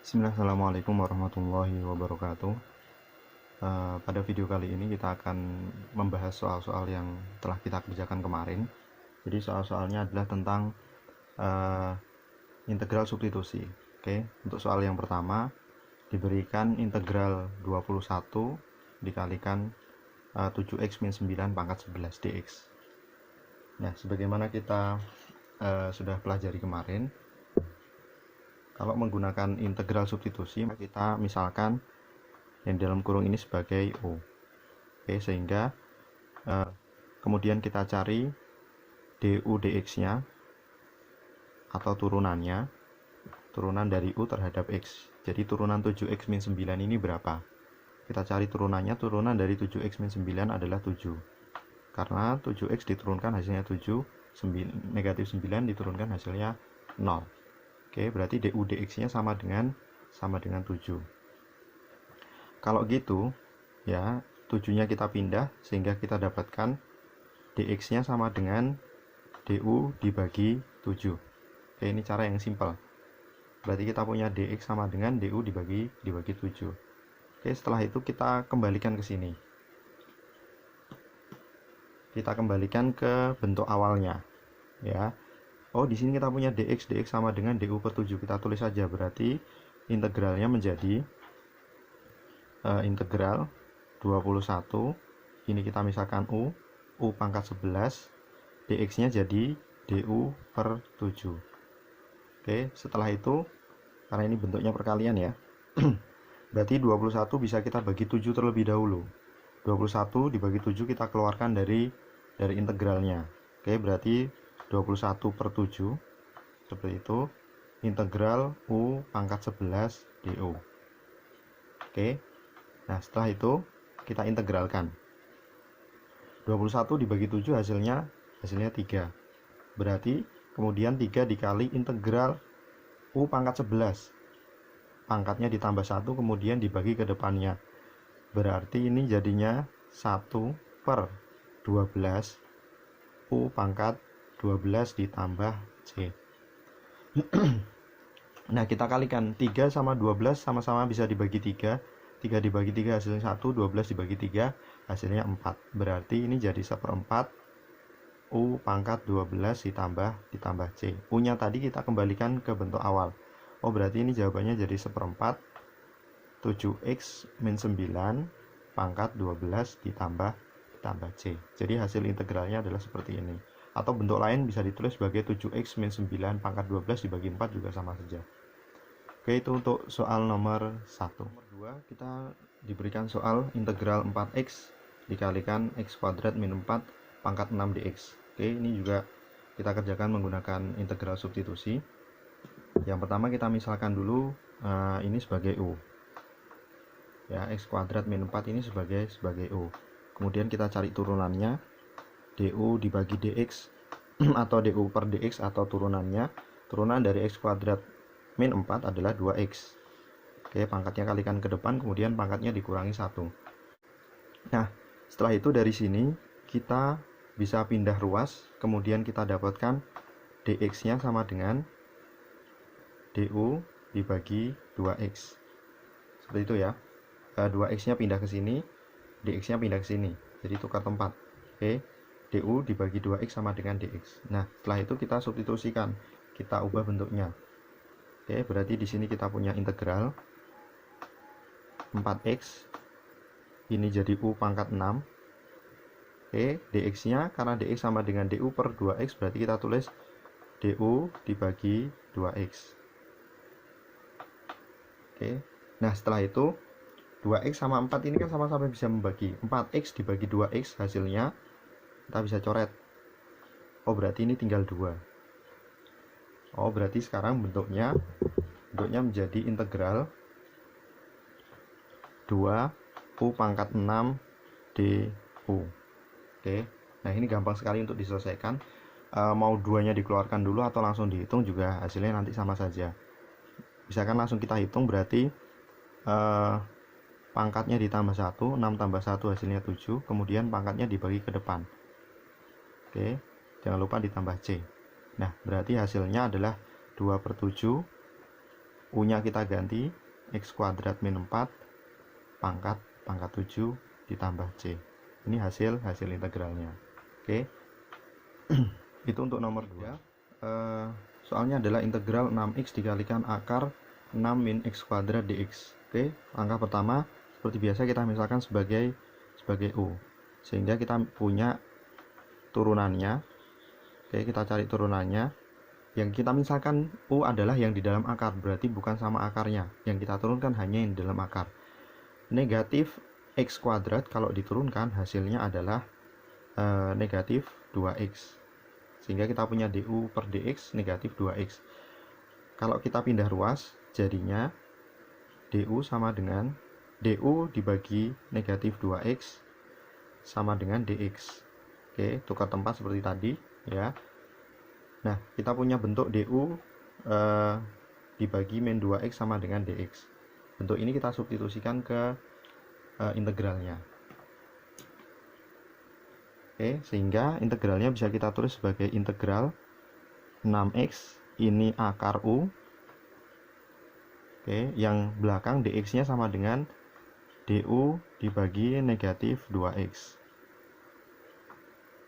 Bismillah, assalamualaikum warahmatullahi wabarakatuh. Pada video kali ini kita akan membahas soal-soal yang telah kita kerjakan kemarin. Jadi soal-soalnya adalah tentang uh, integral substitusi. Oke, untuk soal yang pertama diberikan integral 21 dikalikan 7x min 9 pangkat 11 dx. Nah, sebagaimana kita sudah pelajari kemarin, kalau menggunakan integral substitusi, kita misalkan yang dalam kurung ini sebagai U. Oke, sehingga kemudian kita cari du dx nya atau turunannya, turunan dari U terhadap X. Jadi turunan 7x min 9 ini berapa? Kita cari turunannya. Turunan dari 7x min 9 adalah 7, karena 7x diturunkan hasilnya 7, negatif 9 diturunkan hasilnya 0. Oke, berarti du dx nya sama dengan 7. Kalau gitu ya, 7 nya kita pindah sehingga kita dapatkan dx nya sama dengan du dibagi 7. Oke, ini cara yang simpel. Berarti kita punya dx sama dengan du dibagi 7. Oke, setelah itu kita kembalikan ke sini. Kita kembalikan ke bentuk awalnya ya. Oh, di sini kita punya dx sama dengan du per 7. Kita tulis saja, berarti integralnya menjadi integral 21, ini kita misalkan U pangkat 11, dx nya jadi du per 7. Oke, setelah itu, karena ini bentuknya perkalian ya, berarti 21 bisa kita bagi 7 terlebih dahulu. 21 dibagi 7 kita keluarkan dari integralnya. Oke, berarti 21 per 7, seperti itu, integral U pangkat 11 du. Oke, nah setelah itu kita integralkan. 21 dibagi 7 hasilnya 3. Berarti kemudian 3 dikali integral U pangkat 11. Pangkatnya ditambah 1 kemudian dibagi ke depannya. Berarti ini jadinya 1 per 12 U pangkat 12 ditambah C. Nah, kita kalikan 3 sama 12 sama-sama bisa dibagi 3. 3 dibagi 3 hasilnya 1, 12 dibagi 3 hasilnya 4. Berarti ini jadi 1/4 U pangkat 12 ditambah C. U nya tadi kita kembalikan ke bentuk awal. Oh, berarti ini jawabannya jadi 1/4 7x min 9 pangkat 12 ditambah C. Jadi hasil integralnya adalah seperti ini. Atau bentuk lain bisa ditulis sebagai 7x min 9 pangkat 12 dibagi 4 juga sama saja. Oke, itu untuk soal nomor 1. Nomor 2, kita diberikan soal integral 4x dikalikan x kuadrat min 4 pangkat 6 dx. Oke, ini juga kita kerjakan menggunakan integral substitusi. Yang pertama kita misalkan dulu ini sebagai U ya, x kuadrat min 4 ini sebagai U. Kemudian kita cari turunannya, du dibagi dx atau du per dx atau turunannya. Turunan dari x kuadrat min 4 adalah 2x. Oke, pangkatnya kalikan ke depan, kemudian pangkatnya dikurangi 1. Nah, setelah itu dari sini kita bisa pindah ruas, kemudian kita dapatkan dx nya sama dengan du dibagi 2x. Seperti itu ya. 2x nya pindah ke sini, dx nya pindah ke sini, jadi tukar tempat. Oke, du dibagi 2x sama dengan dx. Nah, setelah itu kita substitusikan, kita ubah bentuknya. Oke, berarti di sini kita punya integral 4x, ini jadi U pangkat 6. Oke, dx nya karena dx sama dengan du per 2x, berarti kita tulis du dibagi 2x. Oke, nah setelah itu 2x sama 4 ini kan sama-sama bisa membagi. 4x dibagi 2x hasilnya kita bisa coret. Oh, berarti ini tinggal 2. Oh, berarti sekarang bentuknya menjadi integral 2 U pangkat 6 du. Oke, nah ini gampang sekali untuk diselesaikan. Mau 2-nya dikeluarkan dulu atau langsung dihitung juga hasilnya nanti sama saja. Misalkan langsung kita hitung, berarti pangkatnya ditambah 1, 6 tambah 1 hasilnya 7, kemudian pangkatnya dibagi ke depan. Oke, jangan lupa ditambah C. Nah, berarti hasilnya adalah 2 per 7 U-nya kita ganti X kuadrat min 4 pangkat 7 ditambah C. Ini hasil integralnya. Oke. Itu untuk nomor 2. Soalnya adalah integral 6x dikalikan akar 6 min x kuadrat dx. Oke, langkah pertama seperti biasa kita misalkan sebagai U, sehingga kita punya turunannya. Oke, kita cari turunannya. Yang kita misalkan U adalah yang di dalam akar, berarti bukan sama akarnya. Yang kita turunkan hanya yang di dalam akar. Negatif x kuadrat kalau diturunkan hasilnya adalah negatif 2x. Sehingga kita punya du per dx negatif 2x. Kalau kita pindah ruas, jadinya du sama dengan du dibagi negatif 2x sama dengan dx. Oke, tukar tempat seperti tadi ya. Nah, kita punya bentuk du dibagi min 2x sama dengan dx. Bentuk ini kita substitusikan ke integralnya. Oke, sehingga integralnya bisa kita tulis sebagai integral 6x ini akar U. Oke, yang belakang dx-nya sama dengan du dibagi negatif 2x.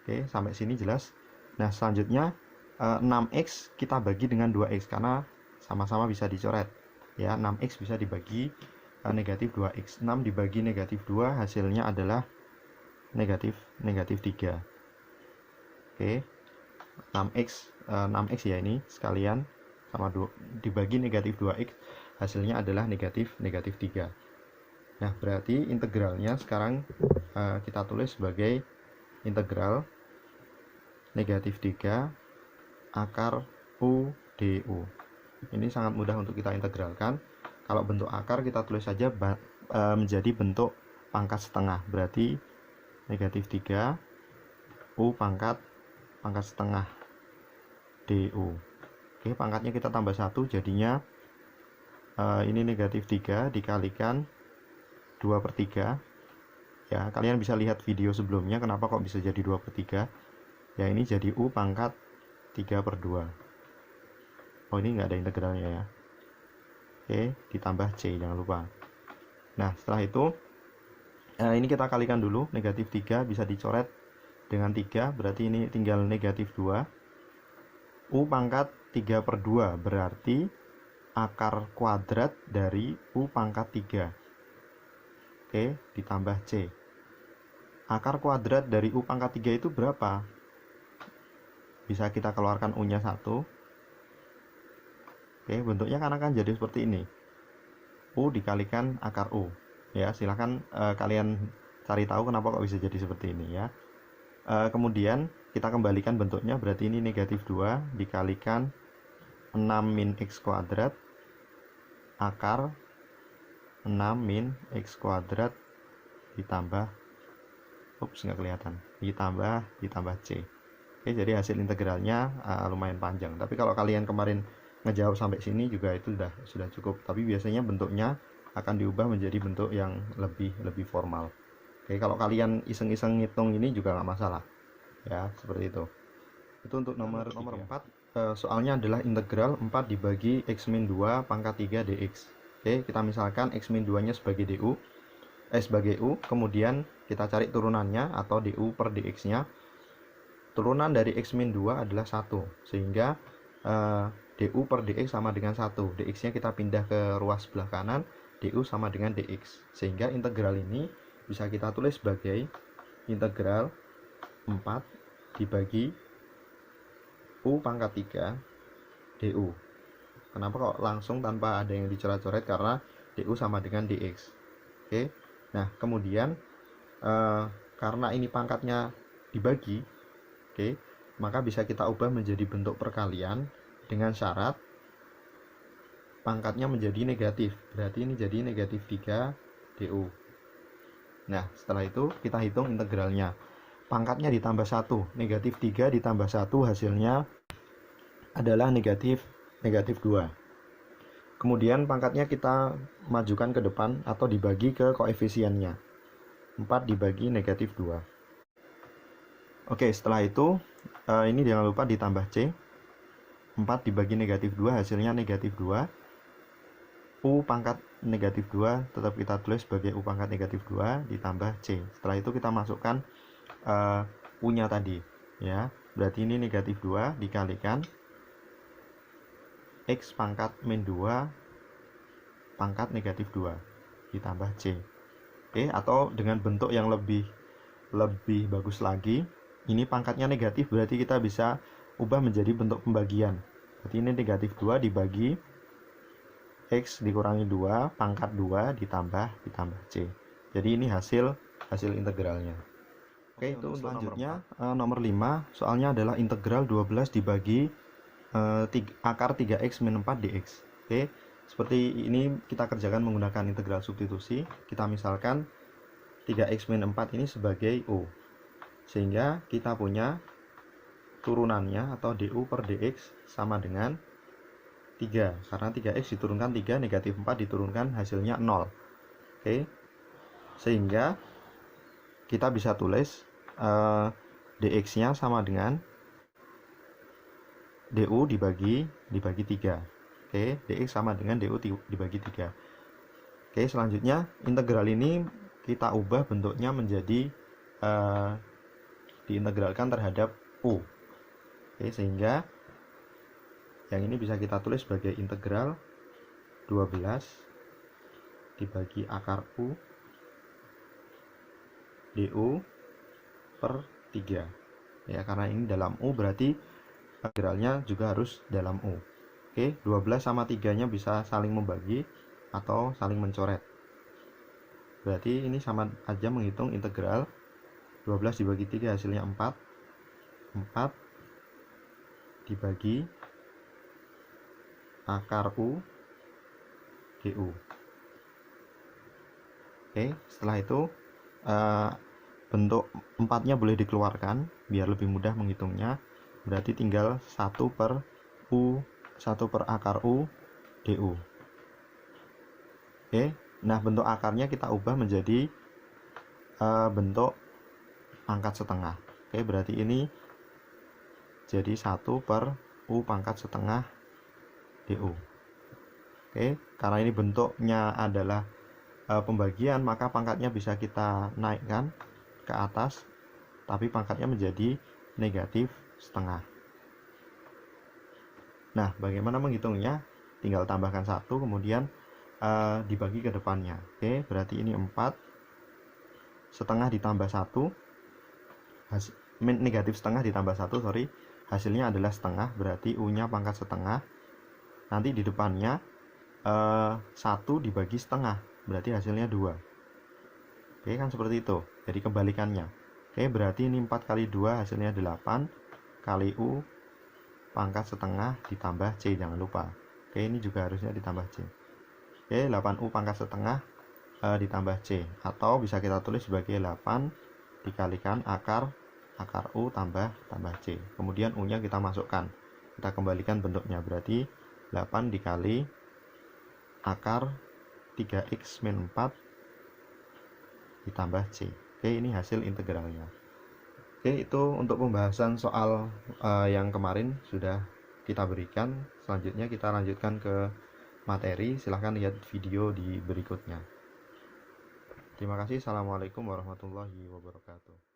Oke, sampai sini jelas. Nah, selanjutnya 6x kita bagi dengan 2x karena sama-sama bisa dicoret. Ya, 6x bisa dibagi negatif 2x. 6 dibagi negatif 2 hasilnya adalah negatif 3. Oke, 6x ya ini sekalian sama dibagi negatif 2x hasilnya adalah negatif 3. Nah, berarti integralnya sekarang kita tulis sebagai integral negatif 3 akar U du. Ini sangat mudah untuk kita integralkan. Kalau bentuk akar kita tulis saja menjadi bentuk pangkat setengah, berarti negatif 3 U pangkat setengah du. Oke, pangkatnya kita tambah 1, jadinya ini negatif 3 dikalikan 2/3. Ya, kalian bisa lihat video sebelumnya kenapa kok bisa jadi 2/3. Ya, ini jadi U pangkat 3/2. Oh, ini nggak ada integralnya ya. Oke, ditambah C, jangan lupa. Nah, setelah itu ini kita kalikan dulu. Negatif 3 bisa dicoret dengan 3, berarti ini tinggal negatif 2. U pangkat 3/2 berarti akar kuadrat dari U pangkat 3. Oke, ditambah C. Akar kuadrat dari U pangkat 3 itu berapa? Bisa kita keluarkan U-nya 1. Oke, bentuknya kan akan jadi seperti ini. U dikalikan akar U. Ya, silahkan kalian cari tahu kenapa kok bisa jadi seperti ini ya. Kemudian kita kembalikan bentuknya, berarti ini negatif 2 dikalikan 6 min x kuadrat akar 6 min x kuadrat ditambah nggak kelihatan, ditambah C. Oke, jadi hasil integralnya lumayan panjang, tapi kalau kalian kemarin ngejawab sampai sini juga itu sudah cukup. Tapi biasanya bentuknya akan diubah menjadi bentuk yang lebih formal. Oke, kalau kalian iseng-iseng ngitung ini juga nggak masalah ya, seperti itu. Itu untuk nomor 4. Soalnya adalah integral 4 dibagi x min 2 pangkat 3 dx. Oke, kita misalkan x min 2 nya sebagai sebagai u, kemudian kita cari turunannya atau du per dx nya. Turunan dari x min 2 adalah 1, sehingga du per dx sama dengan 1. Dx nya kita pindah ke ruas sebelah kanan, du sama dengan dx, sehingga integral ini bisa kita tulis sebagai integral 4 dibagi u pangkat 3 du. Kenapa kok langsung tanpa ada yang dicoret-coret? Karena du sama dengan dx. Oke, nah kemudian karena ini pangkatnya dibagi, oke, maka bisa kita ubah menjadi bentuk perkalian dengan syarat pangkatnya menjadi negatif, berarti ini jadi negatif 3 du. Nah, setelah itu kita hitung integralnya. Pangkatnya ditambah 1, negatif 3 ditambah 1 hasilnya adalah negatif 2. Kemudian pangkatnya kita majukan ke depan atau dibagi ke koefisiennya. 4 dibagi negatif 2. Oke, setelah itu ini jangan lupa ditambah C. 4 dibagi negatif 2 hasilnya negatif 2. U pangkat negatif 2 tetap kita tulis sebagai U pangkat negatif 2 ditambah C. Setelah itu kita masukkan U-nya tadi, ya. Berarti ini negatif 2 dikalikan X pangkat min 2 pangkat negatif 2 ditambah C. Oke, atau dengan bentuk yang lebih bagus lagi, ini pangkatnya negatif, berarti kita bisa ubah menjadi bentuk pembagian. Berarti ini negatif 2 dibagi X dikurangi 2 pangkat 2 ditambah C. Jadi ini hasil integralnya. Oke, itu untuk selanjutnya nomor 5, soalnya adalah integral 12 dibagi akar 3x min 4 dx. Oke, seperti ini kita kerjakan menggunakan integral substitusi. Kita misalkan 3x min 4 ini sebagai U, sehingga kita punya turunannya atau du per dx sama dengan 3, karena 3x diturunkan 3, negatif 4 diturunkan hasilnya 0. Oke, sehingga kita bisa tulis dx nya sama dengan du dibagi 3. Oke, dx sama dengan du dibagi 3. Oke, selanjutnya integral ini kita ubah bentuknya menjadi diintegralkan terhadap u. Oke, sehingga yang ini bisa kita tulis sebagai integral 12 dibagi akar u du per 3. Ya, karena ini dalam u berarti integralnya juga harus dalam u. Oke, 12 sama 3-nya bisa saling membagi atau saling mencoret. Berarti ini sama aja menghitung integral 12 dibagi 3 hasilnya 4. 4 dibagi akar u du. Oke, setelah itu bentuk 4-nya boleh dikeluarkan biar lebih mudah menghitungnya. Berarti tinggal 1 per akar u du. Oke, nah bentuk akarnya kita ubah menjadi bentuk pangkat setengah. Oke, berarti ini jadi 1 per u pangkat setengah du. Oke, karena ini bentuknya adalah pembagian, maka pangkatnya bisa kita naikkan ke atas, tapi pangkatnya menjadi negatif setengah. Nah, bagaimana menghitungnya? Tinggal tambahkan 1, kemudian dibagi ke depannya. Oke, berarti ini 4 setengah ditambah 1, negatif setengah ditambah 1, hasilnya adalah setengah, berarti u-nya pangkat setengah. Nanti di depannya 1 dibagi setengah, berarti hasilnya 2. Oke, kan seperti itu. Jadi kebalikannya. Oke, berarti ini 4 kali 2 hasilnya 8 kali u pangkat setengah ditambah c, jangan lupa. Oke, ini juga harusnya ditambah c. Oke, 8u pangkat setengah ditambah c, atau bisa kita tulis sebagai 8 dikalikan akar u tambah c. Kemudian u nya kita masukkan, kita kembalikan bentuknya, berarti 8 dikali akar 3x min 4 ditambah c. Oke, ini hasil integralnya. Oke, itu untuk pembahasan soal yang kemarin sudah kita berikan. Selanjutnya kita lanjutkan ke materi. Silahkan lihat video di berikutnya. Terima kasih. Assalamualaikum warahmatullahi wabarakatuh.